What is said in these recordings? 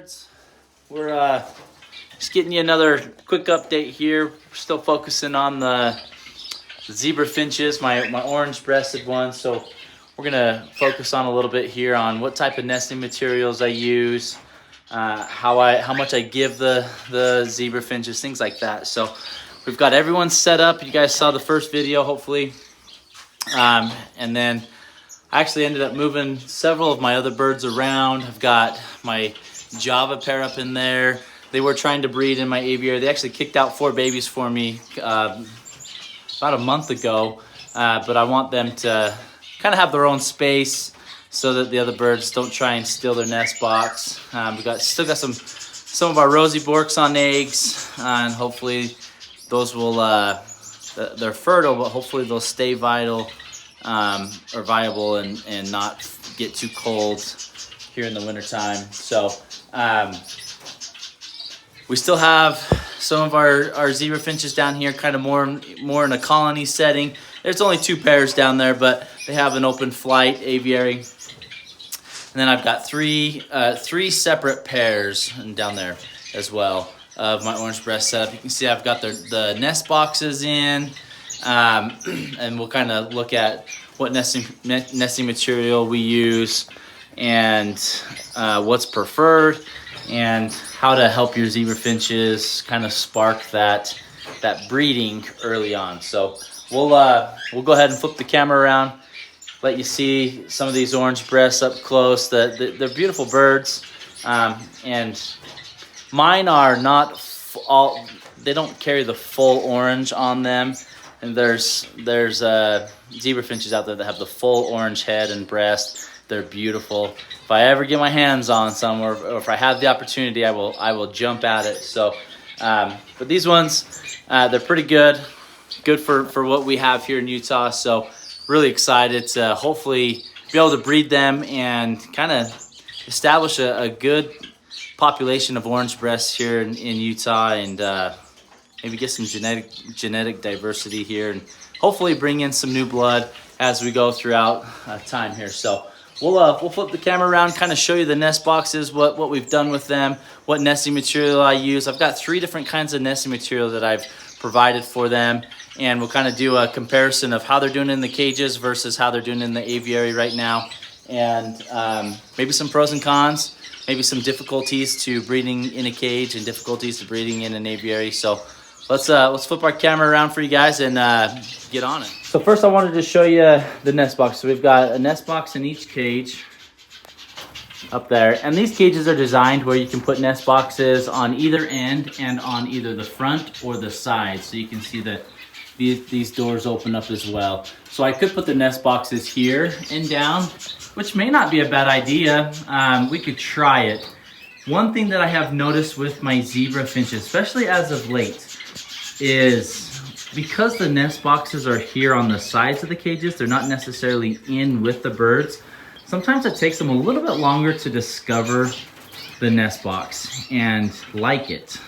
birds. We're just getting you another quick update here. We're still focusing on the Zebra Finches, my orange-breasted ones. So we're gonna focus on a little bit here on what type of nesting materials I use, how much I give the Zebra Finches, things like that. So we've got everyone set up. You guys saw the first video, hopefully. And then I actually ended up moving several of my other birds around. I've got my Java pair up in there. They were trying to breed in my aviary. They actually kicked out 4 babies for me about a month ago, but I want them to kind of have their own space so that the other birds don't try and steal their nest box. We've still got some of our rosy borks on eggs, and hopefully those will they're fertile, but hopefully they'll stay viable and not get too cold here in the wintertime. So we still have some of our Zebra Finches down here, kind of more in a colony setting. There's only 2 pairs down there, but they have an open flight aviary. And then I've got three separate pairs down there as well of my orange breast setup. You can see I've got the nest boxes in, and we'll kind of look at what nesting material we use and what's preferred, and how to help your Zebra Finches kind of spark that breeding early on. So we'll go ahead and flip the camera around, let you see some of these orange breasts up close. They're beautiful birds, and mine are not all. They don't carry the full orange on them, and there's Zebra Finches out there that have the full orange head and breast. They're beautiful. If I ever get my hands on some, or if I have the opportunity, I will jump at it. So, but these ones, they're pretty good for what we have here in Utah. So really excited to hopefully be able to breed them and kind of establish a good population of orange breasts here in Utah, and maybe get some genetic diversity here, and hopefully bring in some new blood as we go throughout time here. So we'll flip the camera around, kind of show you the nest boxes, what we've done with them, what nesting material I use. I've got 3 different kinds of nesting material that I've provided for them, and we'll kind of do a comparison of how they're doing in the cages versus how they're doing in the aviary right now, and maybe some pros and cons, maybe some difficulties to breeding in a cage and difficulties to breeding in an aviary. So let's flip our camera around for you guys and get on it. So first I wanted to show you the nest box. So we've got a nest box in each cage up there, and these cages are designed where you can put nest boxes on either end and on either the front or the side. So you can see that these doors open up as well. So I could put the nest boxes here and down, which may not be a bad idea. We could try it. One thing that I have noticed with my Zebra Finches, especially as of late, is because the nest boxes are here on the sides of the cages, they're not necessarily in with the birds. Sometimes it takes them a little bit longer to discover the nest box and like it,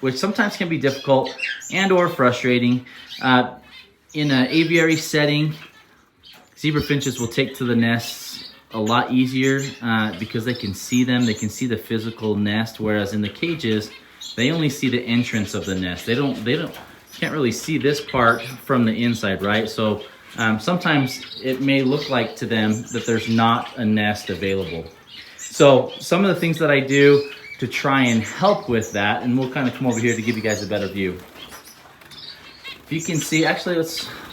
which sometimes can be difficult and or frustrating. In an aviary setting, Zebra Finches will take to the nests a lot easier because they can see them, they can see the physical nest, whereas in the cages, they only see the entrance of the nest. They can't really see this part from the inside, right? So sometimes it may look like to them that there's not a nest available. So some of the things that I do to try and help with that, and we'll kind of come over here to give you guys a better view. If you can see, actually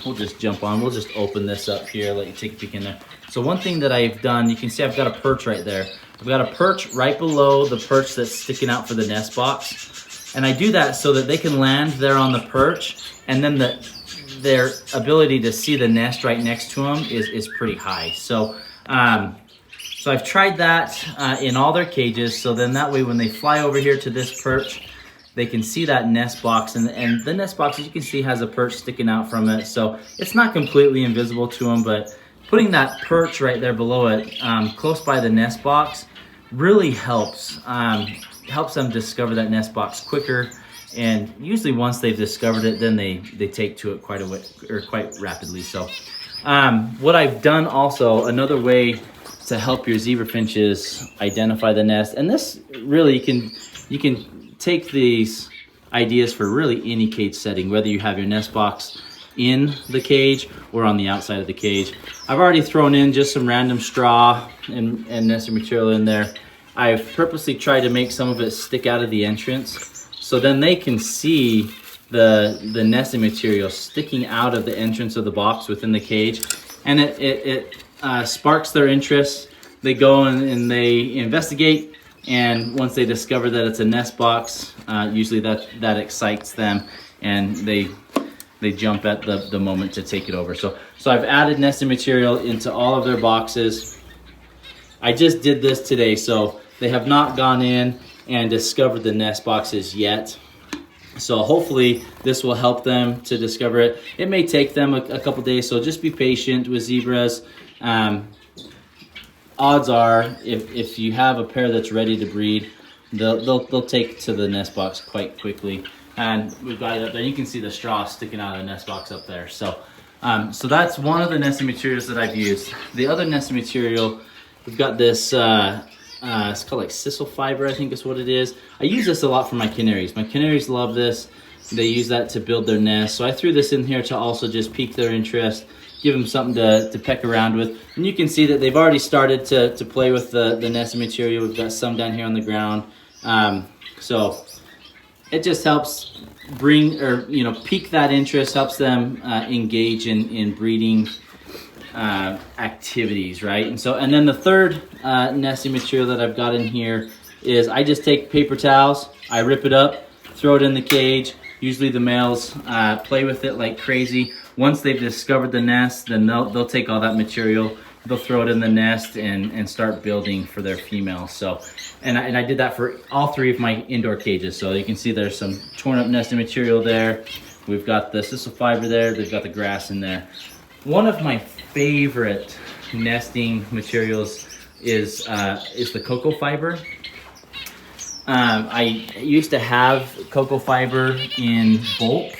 we'll just jump on. We'll just open this up here, let you take a peek in there. So one thing that I've done, you can see I've got a perch right there. I've got a perch right below the perch that's sticking out for the nest box. And I do that so that they can land there on the perch, and then their ability to see the nest right next to them is pretty high. So I've tried that in all their cages, so then that way when they fly over here to this perch, they can see that nest box, and the nest box, as you can see, has a perch sticking out from it. So it's not completely invisible to them, but putting that perch right there below it, close by the nest box, really helps them discover that nest box quicker. And usually once they've discovered it, then they take to it quite rapidly. So what I've done also, another way to help your zebra finches identify the nest. And this really, you can take these ideas for really any cage setting, whether you have your nest box in the cage or on the outside of the cage. I've already thrown in just some random straw and nesting material in there. I've purposely tried to make some of it stick out of the entrance, so then they can see the nesting material sticking out of the entrance of the box within the cage, and it sparks their interest. They go and they investigate, and once they discover that it's a nest box, usually that excites them, and they jump at the moment to take it over. So I've added nesting material into all of their boxes. I just did this today, so they have not gone in and discovered the nest boxes yet. So hopefully this will help them to discover it. It may take them a couple days, so just be patient with zebras. Odds are, if you have a pair that's ready to breed, they'll take to the nest box quite quickly. And we've got it up there. You can see the straw sticking out of the nest box up there. So that's one of the nesting materials that I've used. The other nesting material, we've got this, it's called like sisal fiber, I think is what it is. I use this a lot for my canaries. My canaries love this. They use that to build their nest. So I threw this in here to also just pique their interest, give them something to peck around with. And you can see that they've already started to play with the nesting material. We've got some down here on the ground. So it just helps bring, or pique that interest, helps them engage in breeding activities, right? And then the third nesting material that I've got in here is I just take paper towels, I rip it up, throw it in the cage. Usually the males play with it like crazy. Once they've discovered the nest, then they'll take all that material, they'll throw it in the nest and start building for their females. So, and I did that for all three of my indoor cages. So you can see there's some torn up nesting material there. We've got the sisal fiber there, they've got the grass in there. One of my favorite nesting materials is the coco fiber. I used to have coco fiber in bulk,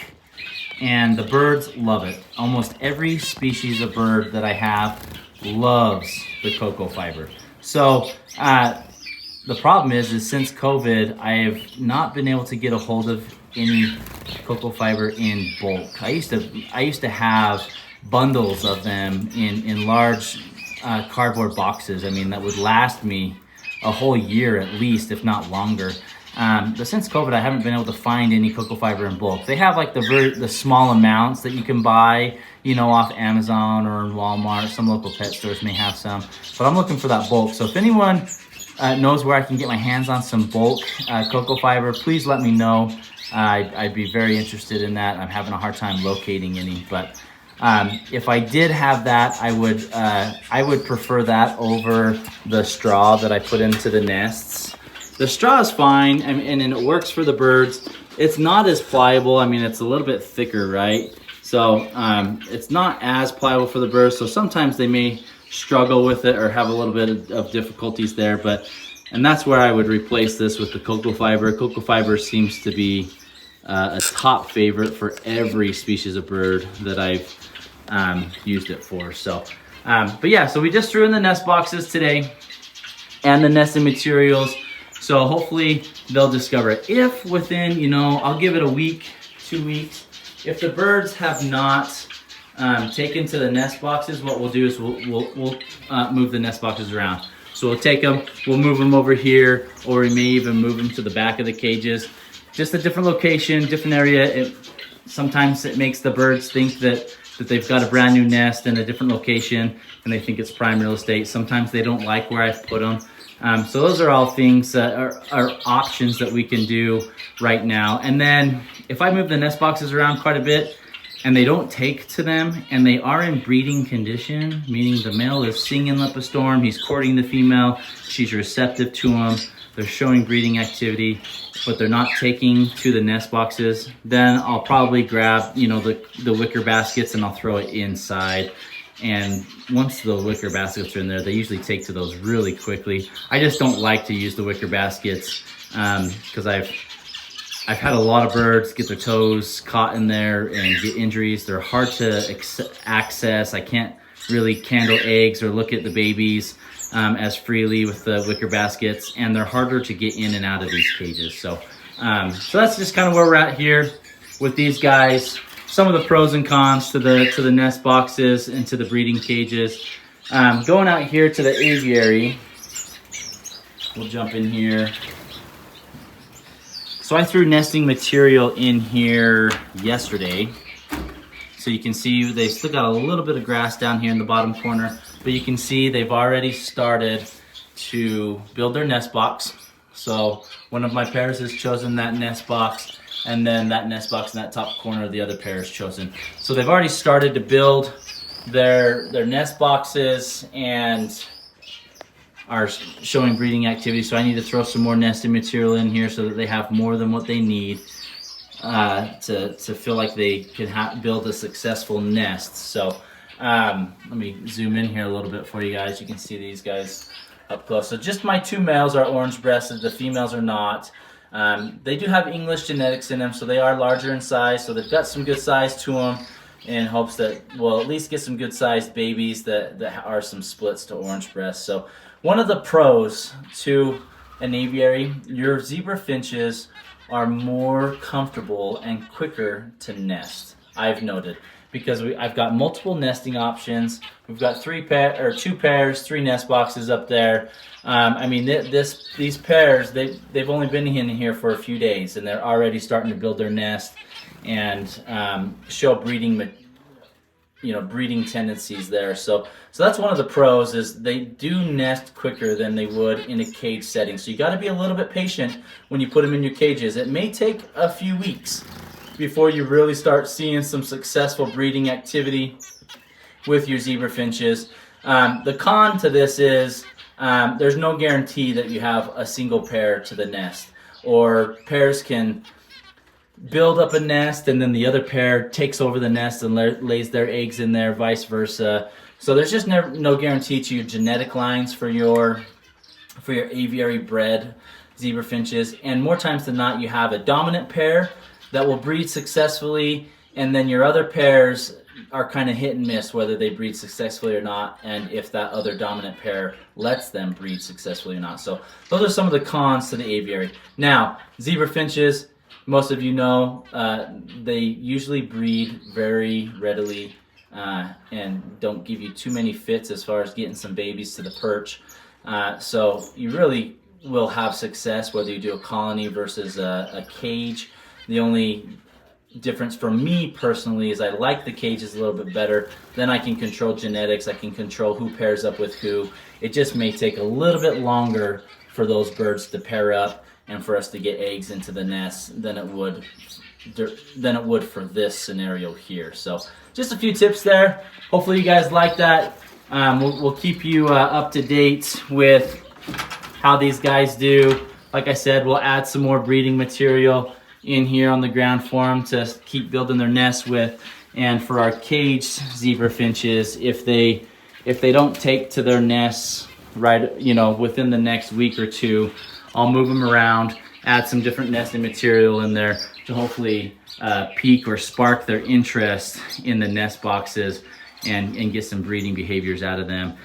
and the birds love it. Almost every species of bird that I have loves the coco fiber. So the problem is since COVID, I have not been able to get a hold of any coco fiber in bulk. I used to have bundles of them in large cardboard boxes. I mean, that would last me a whole year at least, if not longer. But since COVID, I haven't been able to find any coco fiber in bulk. They have like the small amounts that you can buy, off Amazon or in Walmart. Some local pet stores may have some, but I'm looking for that bulk. So if anyone knows where I can get my hands on some bulk coco fiber, please let me know. I'd be very interested in that. I'm having a hard time locating any, but if I did have that, I would prefer that over the straw that I put into the nests. The straw is fine, and it works for the birds. It's not as pliable. I mean, it's a little bit thicker, right? So it's not as pliable for the birds. So sometimes they may struggle with it or have a little bit of difficulties there. And that's where I would replace this with the coco fiber. Coco fiber seems to be a top favorite for every species of bird that I've used it for. So, but yeah, so we just threw in the nest boxes today and the nesting materials. So hopefully they'll discover it. If within, I'll give it a week, 2 weeks. If the birds have not taken to the nest boxes, what we'll do is we'll move the nest boxes around. So we'll take them, we'll move them over here, or we may even move them to the back of the cages. Just a different location, different area. Sometimes it makes the birds think that they've got a brand new nest in a different location and they think it's prime real estate. Sometimes they don't like where I've put them. So those are all things that are options that we can do right now. And then if I move the nest boxes around quite a bit and they don't take to them and they are in breeding condition, meaning the male is singing up a storm, he's courting the female, she's receptive to him, they're showing breeding activity, but they're not taking to the nest boxes, then I'll probably grab, the wicker baskets and I'll throw it inside. And once the wicker baskets are in there, they usually take to those really quickly. I just don't like to use the wicker baskets because I've had a lot of birds get their toes caught in there and get injuries. They're hard to access. I can't really handle eggs or look at the babies as freely with the wicker baskets, and they're harder to get in and out of these cages. So that's just kind of where we're at here with these guys. Some of the pros and cons to the nest boxes and to the breeding cages. Going out here to the aviary, we'll jump in here. So I threw nesting material in here yesterday. So you can see they still got a little bit of grass down here in the bottom corner, but you can see they've already started to build their nest box. So one of my pairs has chosen that nest box, and then that nest box in that top corner, the other pair is chosen. So they've already started to build their nest boxes and are showing breeding activity. So I need to throw some more nesting material in here so that they have more than what they need to feel like they can build a successful nest. So let me zoom in here a little bit for you guys. You can see these guys up close. So just my 2 males are orange breasted, the females are not. They do have English genetics in them, so they are larger in size, so they've got some good size to them in hopes that we'll at least get some good sized babies that are some splits to orange breast. So one of the pros to an aviary, your zebra finches are more comfortable and quicker to nest, I've noted, because I've got multiple nesting options. We've got 2 pairs, 3 nest boxes up there. I mean, these pairs, they've only been in here for a few days, and they're already starting to build their nest and show breeding tendencies there. So that's one of the pros, is they do nest quicker than they would in a cage setting. So you got to be a little bit patient when you put them in your cages. It may take a few weeks before you really start seeing some successful breeding activity with your zebra finches. The con to this is there's no guarantee that you have a single pair to the nest, or pairs can build up a nest and then the other pair takes over the nest and lays their eggs in there, vice versa. So there's just no guarantee to your genetic lines for your aviary bred zebra finches. And more times than not, you have a dominant pair that will breed successfully, and then your other pairs are kind of hit and miss whether they breed successfully or not, and if that other dominant pair lets them breed successfully or not. So those are some of the cons to the aviary. Now, zebra finches, most of you know, they usually breed very readily and don't give you too many fits as far as getting some babies to the perch. So you really will have success whether you do a colony versus a cage. The only difference for me personally is I like the cages a little bit better. Then I can control genetics, I can control who pairs up with who. It just may take a little bit longer for those birds to pair up and for us to get eggs into the nest than it would for this scenario here. So just a few tips there. Hopefully you guys like that. We'll keep you up to date with how these guys do. Like I said, we'll add some more breeding material in here on the ground for them to keep building their nests with. And for our caged zebra finches, if they don't take to their nests right, within the next week or two, I'll move them around, add some different nesting material in there to hopefully pique or spark their interest in the nest boxes and get some breeding behaviors out of them,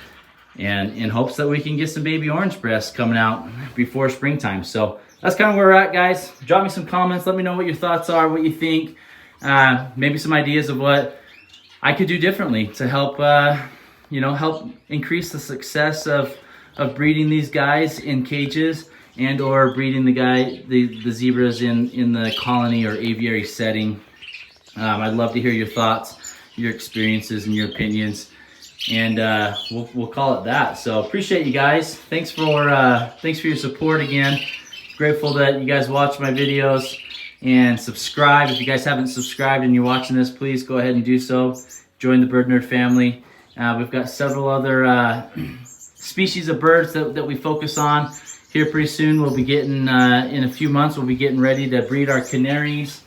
and in hopes that we can get some baby orange breasts coming out before springtime. So that's kind of where we're at, guys. Drop me some comments. Let me know what your thoughts are, what you think. Maybe some ideas of what I could do differently to help, help increase the success of breeding these guys in cages and or breeding the zebras in the colony or aviary setting. I'd love to hear your thoughts, your experiences, and your opinions. And we'll call it that. So appreciate you guys. Thanks for your support again. Grateful that you guys watch my videos and subscribe. If you guys haven't subscribed and you're watching this, please go ahead and do so. Join the Bird Nerd family. We've got several other species of birds that we focus on. Here pretty soon we'll be getting, in a few months, we'll be getting ready to breed our canaries.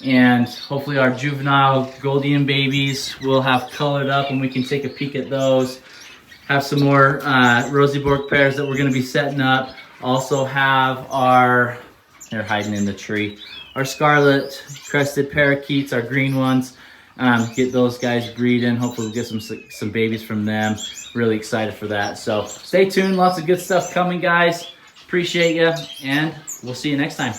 And hopefully our juvenile gouldian babies will have colored up and we can take a peek at those. Have some more Rosie Borg pairs that we're going to be setting up. Also have they're hiding in the tree, our scarlet crested parakeets, our green ones. get those guys breeding. Hopefully we'll get some babies from them. Really excited for that. So stay tuned. Lots of good stuff coming, guys. Appreciate you, and we'll see you next time.